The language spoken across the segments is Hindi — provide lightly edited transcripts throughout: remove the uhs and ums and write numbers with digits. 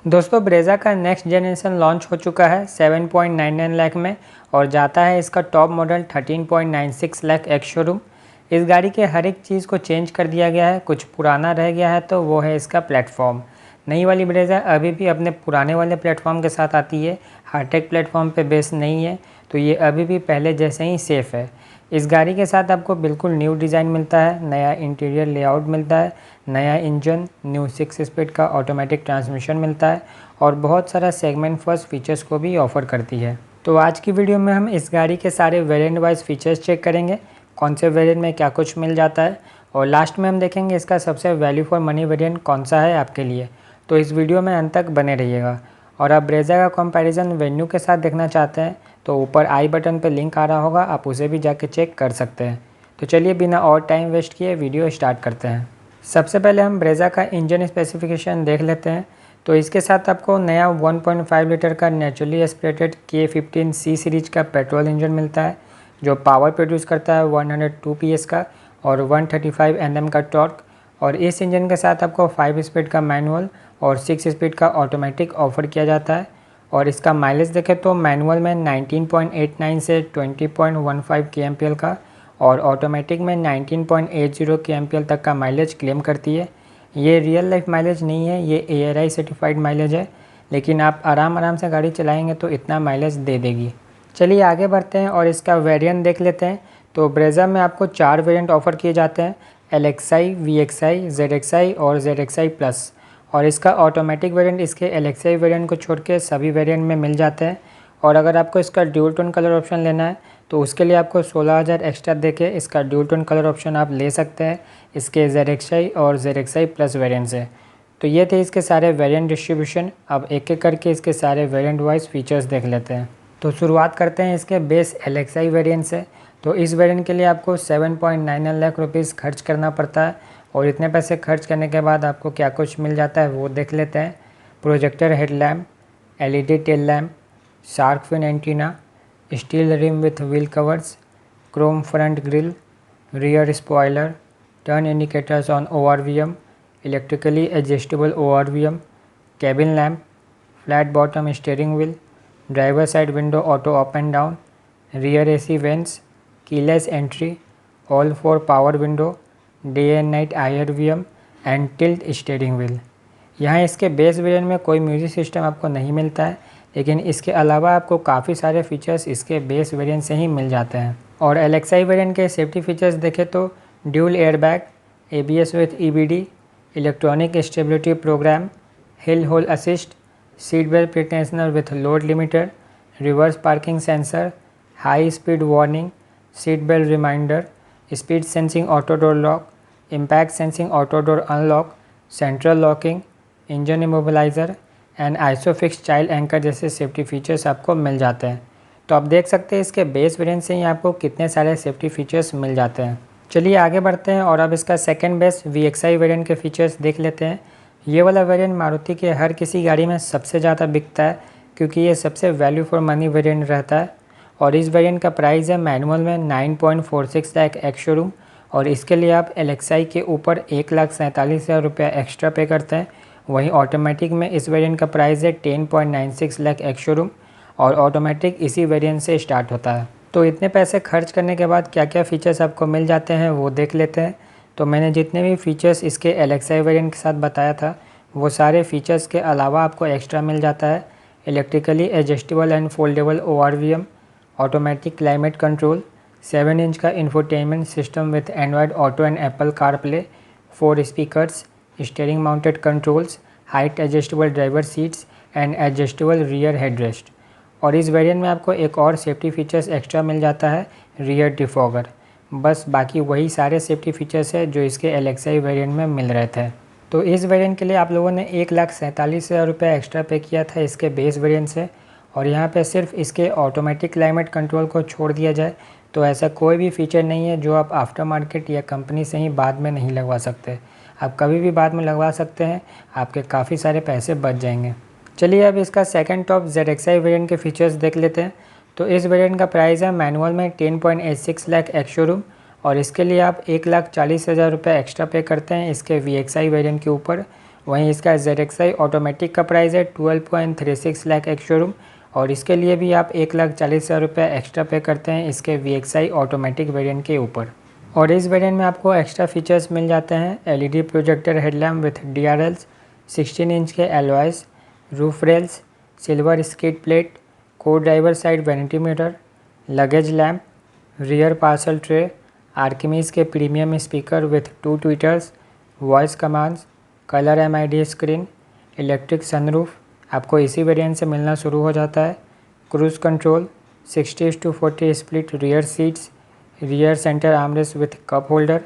दोस्तों ब्रेज़ा का नेक्स्ट जनरेशन लॉन्च हो चुका है 7.99 लाख में और जाता है इसका top model 13.96 lakh ex showroom. इस गाड़ी के हर एक चीज़ को चेंज कर दिया गया है, कुछ पुराना रह गया है तो वो है इसका प्लेटफॉर्म। नई वाली ब्रेज़ा अभी भी अपने पुराने वाले प्लेटफॉर्म के साथ आती है, हाईटेक प्लेटफॉर्म पे बेस नहीं है, तो ये अभी भी पहले जैसे ही सेफ़ है। इस गाड़ी के साथ आपको बिल्कुल न्यू डिज़ाइन मिलता है, नया इंटीरियर लेआउट मिलता है, नया इंजन, न्यू 6 स्पीड का ऑटोमेटिक ट्रांसमिशन मिलता है और बहुत सारा सेगमेंट फर्स्ट फीचर्स को भी ऑफ़र करती है। तो आज की वीडियो में हम इस गाड़ी के सारे वेरिएंट वाइज फीचर्स चेक करेंगे, कौन से वेरिएंट में क्या कुछ मिल जाता है, और लास्ट में हम देखेंगे इसका सबसे वैल्यू फॉर मनी वेरिएंट कौन सा है आपके लिए। तो इस वीडियो में अंत तक बने रहिएगा। और आप ब्रेज़ा का कंपैरिजन वेन्यू के साथ देखना चाहते हैं तो ऊपर आई बटन पर लिंक आ रहा होगा, आप उसे भी जाके चेक कर सकते हैं। तो चलिए बिना और टाइम वेस्ट किए वीडियो स्टार्ट करते हैं। सबसे पहले हम ब्रेज़ा का इंजन स्पेसिफिकेशन देख लेते हैं। तो इसके साथ आपको नया 1.5 लीटर का नेचुरली एस्पिरेटेड K15C सीरीज का पेट्रोल इंजन मिलता है, जो पावर प्रोड्यूस करता है 102 PS का और 135 Nm का टॉर्क। और इस इंजन के साथ आपको 5 स्पीड का मैनुअल और 6 स्पीड का ऑटोमेटिक ऑफर किया जाता है। और इसका माइलेज देखें तो मैनुअल में 19.89 से 20.15 kmpl का और ऑटोमेटिक में 19.80 kmpl तक का माइलेज क्लेम करती है। ये रियल लाइफ माइलेज नहीं है, ये ARI सर्टिफाइड माइलेज है, लेकिन आप आराम से गाड़ी चलाएंगे तो इतना माइलेज दे देगी। चलिए आगे बढ़ते हैं और इसका वेरिएंट देख लेते हैं। तो ब्रेज़ा में आपको 4 वेरिएंट ऑफ़र किए जाते हैं, LXI, VXI, ZXI और ZXI प्लस। और इसका ऑटोमेटिक वेरिएंट इसके LXI वेरिएंट को छोड़ के सभी वेरिएंट में मिल जाते हैं। और अगर आपको इसका ड्यूल टोन कलर ऑप्शन लेना है तो उसके लिए आपको 16,000 एक्स्ट्रा देके इसका ड्यूल टोन कलर ऑप्शन आप ले सकते हैं इसके ZXI और ZXI प्लस वेरिएंट से। तो ये थे इसके सारे वेरिएंट डिस्ट्रीब्यूशन। अब एक एक करके इसके सारे वेरिएंट वाइज फीचर्स देख लेते हैं। तो शुरुआत करते हैं इसके बेस LXI वेरिएंट से। तो इस वेरिएंट के लिए आपको 7.99 लाख रुपीज़ खर्च करना पड़ता है। और इतने पैसे खर्च करने के बाद आपको क्या कुछ मिल जाता है वो देख लेते हैं। Projector headlamp, LED tail lamp, shark fin antenna, steel rim with wheel covers, chrome front grille, rear spoiler, turn indicators on ORVM, electrically adjustable ORVM, cabin lamp, flat bottom steering wheel, driver side window auto up and down, rear AC vents, keyless entry, all 4 power window, day and night IRVM and tilt steering wheel. यहाँ इसके बेस वेरिएंट में कोई म्यूजिक सिस्टम आपको नहीं मिलता है, लेकिन इसके अलावा आपको काफ़ी सारे फीचर्स इसके बेस वेरिएंट से ही मिल जाते हैं। और LXI वेरिएंट के सेफ्टी फीचर्स देखें तो dual airbag, ABS with EBD, electronic stability programme, hill hold assist, seat belt pretensioner with load limiter, reverse parking sensor, high speed warning, seat belt reminder, speed sensing auto door lock, impact sensing auto door unlock, central locking, engine immobiliser and isofix child anchor जैसे सेफ्टी फीचर्स आपको मिल जाते हैं। तो आप देख सकते हैं इसके बेस वेरिएंट से ही आपको कितने सारे सेफ्टी फीचर्स मिल जाते हैं। चलिए आगे बढ़ते हैं और अब इसका सेकंड बेस VXI वेरिएंट के फीचर्स देख लेते हैं। ये वाला वेरिएंट मारुति के हर किसी गाड़ी में सबसे ज़्यादा बिकता है, क्योंकि ये सबसे वैल्यू फॉर मनी वेरिएंट रहता है। और इस वेरिएंट का प्राइस है मैनुअल में 9.46 लाख एक्स शोरूम, और इसके लिए आप LXI के ऊपर 1,47,000 रुपया एक्स्ट्रा पे करते हैं। वहीं ऑटोमेटिक में इस वेरिएंट का प्राइस है 10.96 लाख एक्स शोरूम, और ऑटोमेटिक इसी वेरिएंट से स्टार्ट होता है। तो इतने पैसे खर्च करने के बाद क्या क्या फ़ीचर्स आपको मिल जाते हैं वो देख लेते हैं। तो मैंने जितने भी फ़ीचर्स इसके LXI वेरिएंट के साथ बताया था वो सारे फीचर्स के अलावा आपको एक्स्ट्रा मिल जाता है। Electrically adjustable and foldable ORVM, automatic climate control, 7 inch का infotainment system with Android auto and Apple CarPlay, 4 speakers, steering mounted controls, height adjustable driver seats and adjustable rear headrest. और इस वेरिएंट में आपको एक और सेफ्टी फीचर्स एक्स्ट्रा मिल जाता है, रियर डिफॉगर। बस बाकी वही सारे सेफ्टी फीचर्स है जो इसके LXI वेरिएंट में मिल रहे थे। तो इस वेरिएंट के लिए आप लोगों ने 1,47,000 रुपये एक्स्ट्रा पे किया था इसके बेस वेरिएंट से। और यहाँ पे सिर्फ इसके ऑटोमेटिक क्लाइमेट कंट्रोल को छोड़ दिया जाए तो ऐसा कोई भी फीचर नहीं है जो आप आफ्टर मार्केट या कंपनी से ही बाद में नहीं लगवा सकते। आप कभी भी बाद में लगवा सकते हैं, आपके काफ़ी सारे पैसे बच जाएंगे। चलिए अब इसका सेकंड टॉप ZXI वेरिएंट के फीचर्स देख लेते हैं। तो इस वेरिएंट का प्राइस है मैनुअल में 10.86 लाख एक्स शोरूम, और इसके लिए आप 1,40,000 रुपये एक्स्ट्रा पे करते हैं इसके VXI वेरिएंट के ऊपर। वहीं इसका ZXi ऑटोमेटिक का प्राइस है 12.36 लाख एक्स शोरूम, और इसके लिए भी आप 1,40,000 रुपये एक्स्ट्रा पे करते हैं इसके VXi ऑटोमेटिक वेरिएंट के ऊपर। और इस वेरिएंट में आपको एक्स्ट्रा फीचर्स मिल जाते हैं LED projector headlamp with DRLs, 16 inch के alloys, roof rails, silver skid plate, co driver side vanity mirror, luggage lamp, rear parcel tray, Arkamys के premium speaker with 2 tweeters, voice commands, colour MID screen, electric sunroof आपको इसी वेरिएंट से मिलना शुरू हो जाता है, cruise control, 60:40 split rear seats, rear centre armrest with cup holder,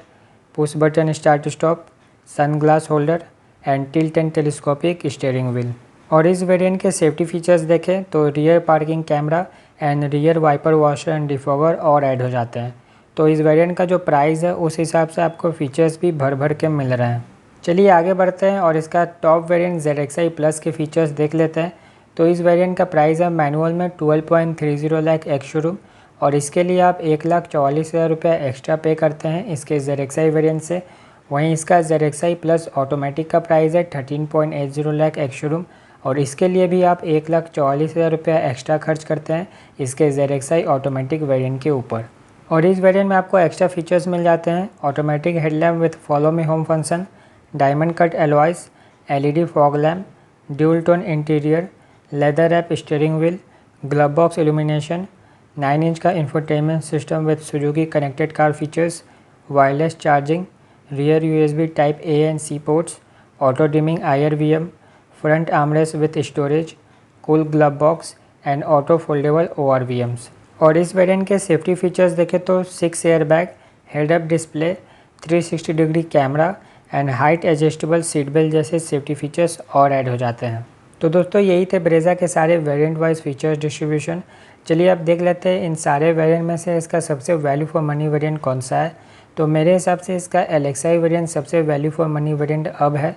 push button start stop, sunglass holder and tilt and telescopic steering wheel. और इस वेरिएंट के सेफ्टी फीचर्स देखें तो rear parking camera and rear wiper washer and defogger और ऐड हो जाते हैं। तो इस वेरिएंट का जो प्राइस है उस हिसाब से आपको फीचर्स भी भर भर के मिल रहे हैं। चलिए आगे बढ़ते हैं और इसका टॉप वेरिएंट ZXi प्लस के फीचर्स देख लेते हैं। तो इस वेरिएंट का प्राइस है मैनुअल में 12.30 लाख एक्स शोरूम, और इसके लिए आप 1,44,000 रुपये एक्स्ट्रा पे करते हैं इसके ZXi वेरिएंट से। वहीं इसका ZXi प्लस ऑटोमेटिक का प्राइस है 13.80 लाख एक्स शोरूम, और इसके लिए भी आप 1,44,000 रुपये एक्स्ट्रा खर्च करते हैं इसके ZXi ऑटोमेटिक वेरिएंट के ऊपर। और इस वेरिएंट में आपको एक्स्ट्रा फीचर्स मिल जाते हैं automatic headlamp with follow me home function, diamond cut alloys, LED fog lamp, dual tone interior, leather wrap steering wheel, glove box illumination, 9 inch का infotainment system with Suzuki connected car features, wireless charging, rear USB type A and C ports, auto dimming IRVM, front armrest with storage, cool glove box and auto foldable ORVMs। और इस वेरिएंट के सेफ्टी फीचर्स देखें तो 6 airbag, head up display, 360 degree camera and height adjustable seat belt जैसे सेफ्टी फीचर्स और ऐड हो जाते हैं। तो दोस्तों यही थे ब्रेज़ा के सारे वेरिएंट वाइज फीचर्स डिस्ट्रीब्यूशन। चलिए अब देख लेते हैं इन सारे वेरिएंट में से इसका सबसे वैल्यू फॉर मनी वेरिएंट कौन सा है। तो मेरे हिसाब से इसका LXi वेरिएंट सबसे वैल्यू फॉर मनी वेरिएंट अब है।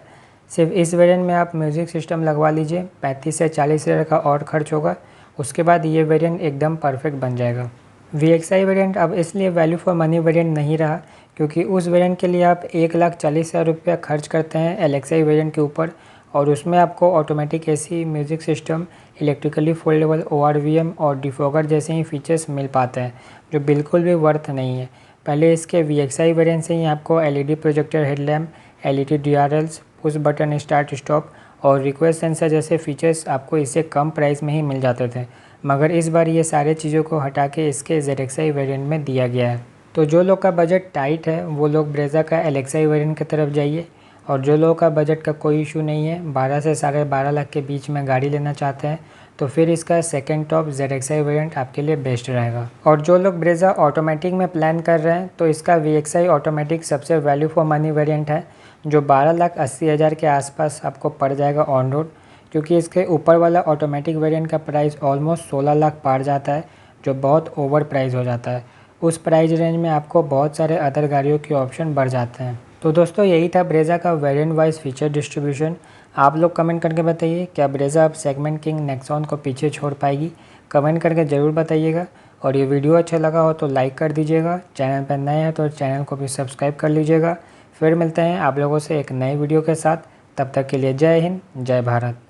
सिर्फ इस वेरिएंट में आप म्यूज़िक सिस्टम लगवा लीजिए, 35 से 40 हज़ार का और खर्च होगा, उसके बाद ये वेरिएंट एकदम परफेक्ट बन जाएगा। VXi वेरिएंट अब इसलिए वैल्यू फॉर मनी वेरिएंट नहीं रहा क्योंकि उस वेरिएंट के लिए आप 1,40,000 रुपये खर्च करते हैं LXi वेरिएंट के ऊपर, और उसमें आपको automatic AC, music system, electrically foldable ORVM और डिफॉगर जैसे ही फीचर्स मिल पाते हैं जो बिल्कुल भी वर्थ नहीं है। पहले इसके VXi वेरिएंट से ही आपको LED projector headlamp, LED DRLs, push button start stop और रिक्वेस्ट सेंसर जैसे फीचर्स आपको इससे कम प्राइस में ही मिल जाते थे, मगर इस बार ये सारे चीज़ों को हटा के इसके ZXi वेरिएंट में दिया गया है। तो जो लोग का बजट टाइट है वो लोग ब्रेज़ा का LXi वेरिएंट की तरफ जाइए, और जो लोगों का बजट का कोई इशू नहीं है, 12 से 12.5 लाख के बीच में गाड़ी लेना चाहते हैं, तो फिर इसका सेकंड टॉप ZXi वेरिएंट आपके लिए बेस्ट रहेगा। और जो लोग ब्रेज़ा ऑटोमेटिक में प्लान कर रहे हैं तो इसका VXi ऑटोमेटिक सबसे वैल्यू फॉर मनी वेरिएंट है, जो 12,80,000 के आसपास आपको पड़ जाएगा ऑन रोड, क्योंकि इसके ऊपर वाला ऑटोमेटिक वेरिएंट का प्राइस ऑलमोस्ट 16 लाख पार जाता है, जो बहुत ओवर प्राइस हो जाता है। उस प्राइस रेंज में आपको बहुत सारे अदर गाड़ियों के ऑप्शन बढ़ जाते हैं। तो दोस्तों यही था ब्रेज़ा का वेरिएंट वाइज फीचर डिस्ट्रीब्यूशन। आप लोग कमेंट करके बताइए क्या ब्रेज़ा अब सेगमेंट किंग नेक्सॉन को पीछे छोड़ पाएगी। कमेंट करके ज़रूर बताइएगा, और ये वीडियो अच्छा लगा हो तो लाइक कर दीजिएगा, चैनल पर नए हैं तो चैनल को भी सब्सक्राइब कर लीजिएगा। फिर मिलते हैं आप लोगों से एक नए वीडियो के साथ, तब तक के लिए जय हिंद, जय भारत।